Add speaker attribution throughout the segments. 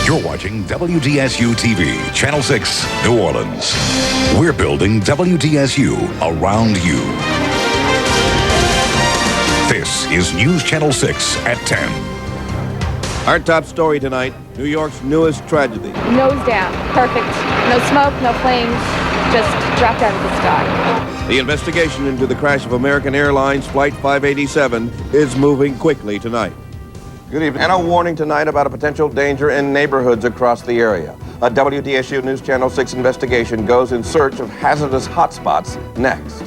Speaker 1: You're watching WDSU TV, Channel 6, New Orleans. We're building WDSU around you. This is News Channel 6 at 10.
Speaker 2: Our top story tonight, New York's newest tragedy.
Speaker 3: Nose down, perfect. No smoke, no flames, just dropped out of the sky.
Speaker 2: The investigation into the crash of American Airlines Flight 587 is moving quickly tonight. Good evening. And a warning tonight about a potential danger in neighborhoods across the area. A WDSU News Channel 6 investigation goes in search of hazardous hotspots next.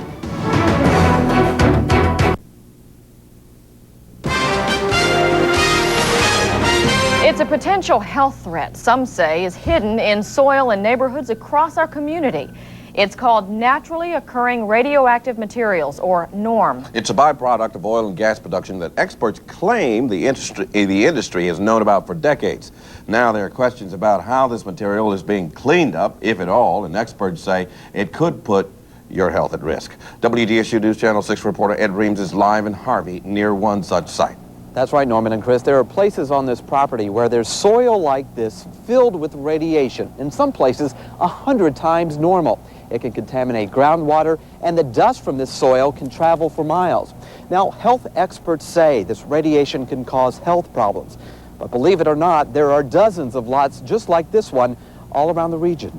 Speaker 4: It's a potential health threat, some say, is hidden in soil and neighborhoods across our community. It's called naturally occurring radioactive materials, or NORM.
Speaker 2: It's a byproduct of oil and gas production that experts claim the industry has known about for decades. Now there are questions about how this material is being cleaned up, if at all, and experts say it could put your health at risk. WDSU News Channel 6 reporter Ed Reams is live in Harvey near one such site.
Speaker 5: That's right, Norman and Chris. There are places on this property where there's soil like this filled with radiation, in some places 100 times normal. It can contaminate groundwater, and the dust from this soil can travel for miles. Now, health experts say this radiation can cause health problems. But believe it or not, there are dozens of lots just like this one all around the region.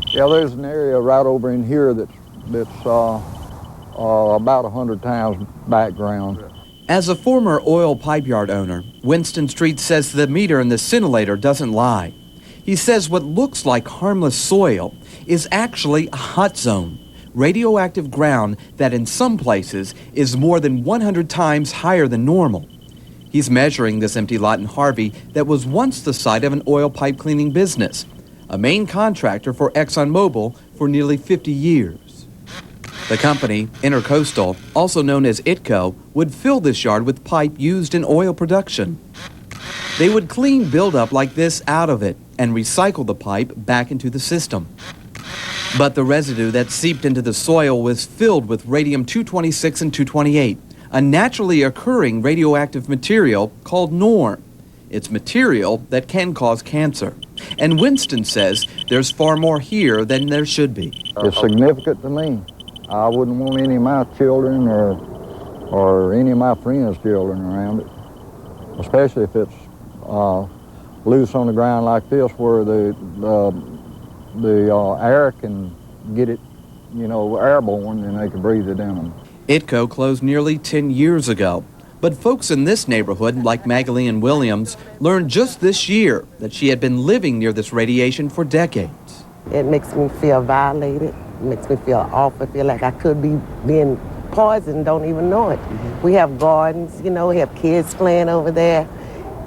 Speaker 6: Yeah, there's an area right over in here that's about 100 times background.
Speaker 7: As a former oil pipe yard owner, Winston Street says the meter in the scintillator doesn't lie. He says what looks like harmless soil is actually a hot zone, radioactive ground that in some places is more than 100 times higher than normal. He's measuring this empty lot in Harvey that was once the site of an oil pipe cleaning business, a main contractor for ExxonMobil for nearly 50 years. The company, Intercoastal, also known as ITCO, would fill this yard with pipe used in oil production. They would clean buildup like this out of it and recycle the pipe back into the system. But the residue that seeped into the soil was filled with radium-226 and 228, a naturally occurring radioactive material called NORM. It's material that can cause cancer. And Winston says there's far more here than there should be.
Speaker 6: It's significant to me. I wouldn't want any of my children or any of my friends' children around it, especially if it's loose on the ground like this, where the air can get it, airborne, and they can breathe it in them.
Speaker 7: ITCO closed nearly 10 years ago, but folks in this neighborhood, like Magdalene Williams, learned just this year that she had been living near this radiation for decades.
Speaker 8: It makes me feel violated. It makes me feel awful. I feel like I could be being poisoned, don't even know it. We have gardens, we have kids playing over there.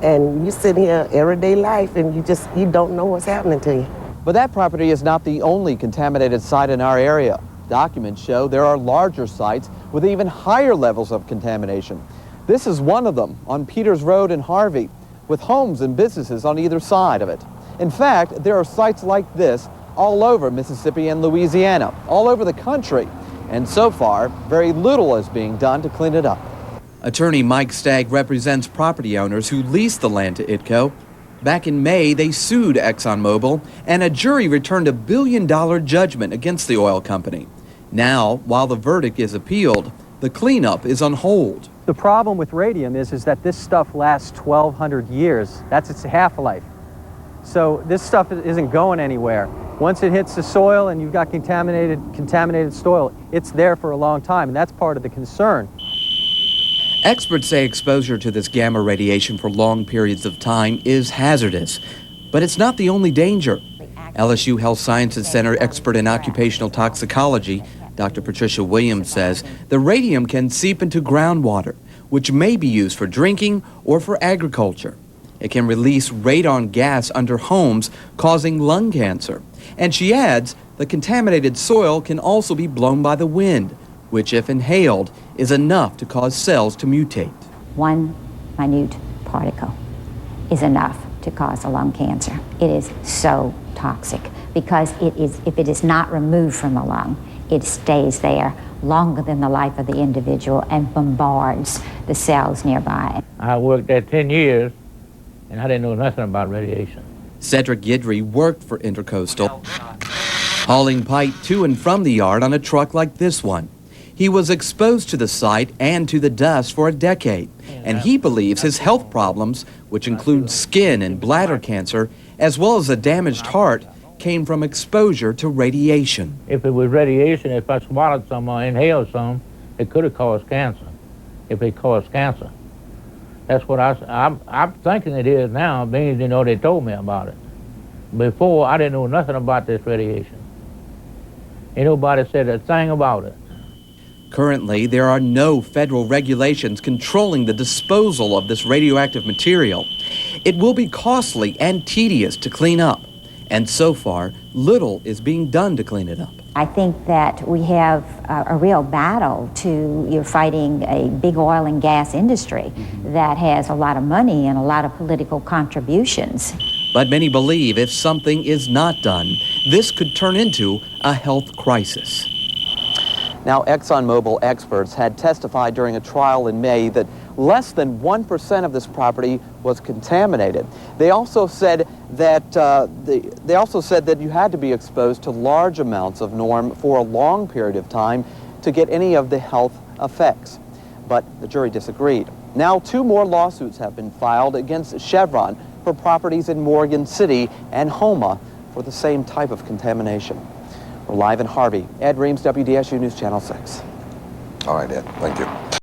Speaker 8: And you sit here everyday life and you don't know what's happening to you.
Speaker 5: But that property is not the only contaminated site in our area. Documents show there are larger sites with even higher levels of contamination. This is one of them on Peters Road in Harvey, with homes and businesses on either side of it. In fact, there are sites like this all over Mississippi and Louisiana, all over the country. And so far, very little is being done to clean it up.
Speaker 7: Attorney Mike Stag represents property owners who leased the land to ITCO. Back in May, they sued ExxonMobil, and a jury returned $1 billion judgment against the oil company. Now, while the verdict is appealed, the cleanup is on hold.
Speaker 9: The problem with radium is that this stuff lasts 1,200 years. That's its half-life. So this stuff isn't going anywhere. Once it hits the soil and you've got contaminated soil, it's there for a long time, and that's part of the concern.
Speaker 7: Experts say exposure to this gamma radiation for long periods of time is hazardous, but it's not the only danger. LSU Health Sciences Center expert in occupational toxicology, Dr. Patricia Williams, says the radium can seep into groundwater, which may be used for drinking or for agriculture. It can release radon gas under homes, causing lung cancer. And she adds, the contaminated soil can also be blown by the wind, which, if inhaled, is enough to cause cells to mutate.
Speaker 10: One minute particle is enough to cause a lung cancer. It is so toxic because if it is not removed from the lung, it stays there longer than the life of the individual and bombards the cells nearby.
Speaker 11: I worked there 10 years, and I didn't know nothing about radiation.
Speaker 7: Cedric Guidry worked for Intercoastal, hauling pipe to and from the yard on a truck like this one. He was exposed to the site and to the dust for a decade, and he believes his health problems, which include skin and bladder cancer, as well as a damaged heart, came from exposure to radiation.
Speaker 11: If it was radiation, if I swallowed some or inhaled some, it could have caused cancer, if it caused cancer. That's what I'm thinking it is now, being, you know, they told me about it. Before, I didn't know nothing about this radiation. Ain't nobody said a thing about it.
Speaker 7: Currently, there are no federal regulations controlling the disposal of this radioactive material. It will be costly and tedious to clean up, and so far, little is being done to clean it up.
Speaker 10: I think that we have a real battle you're fighting a big oil and gas industry that has a lot of money and a lot of political contributions.
Speaker 7: But many believe if something is not done, this could turn into a health crisis.
Speaker 5: Now, ExxonMobil experts had testified during a trial in May that less than 1% of this property was contaminated. They also said that you had to be exposed to large amounts of norm for a long period of time to get any of the health effects. But the jury disagreed. Now, 2 more lawsuits have been filed against Chevron for properties in Morgan City and Homa for the same type of contamination. We're live in Harvey. Ed Reams, WDSU News Channel 6.
Speaker 2: All right, Ed. Thank you.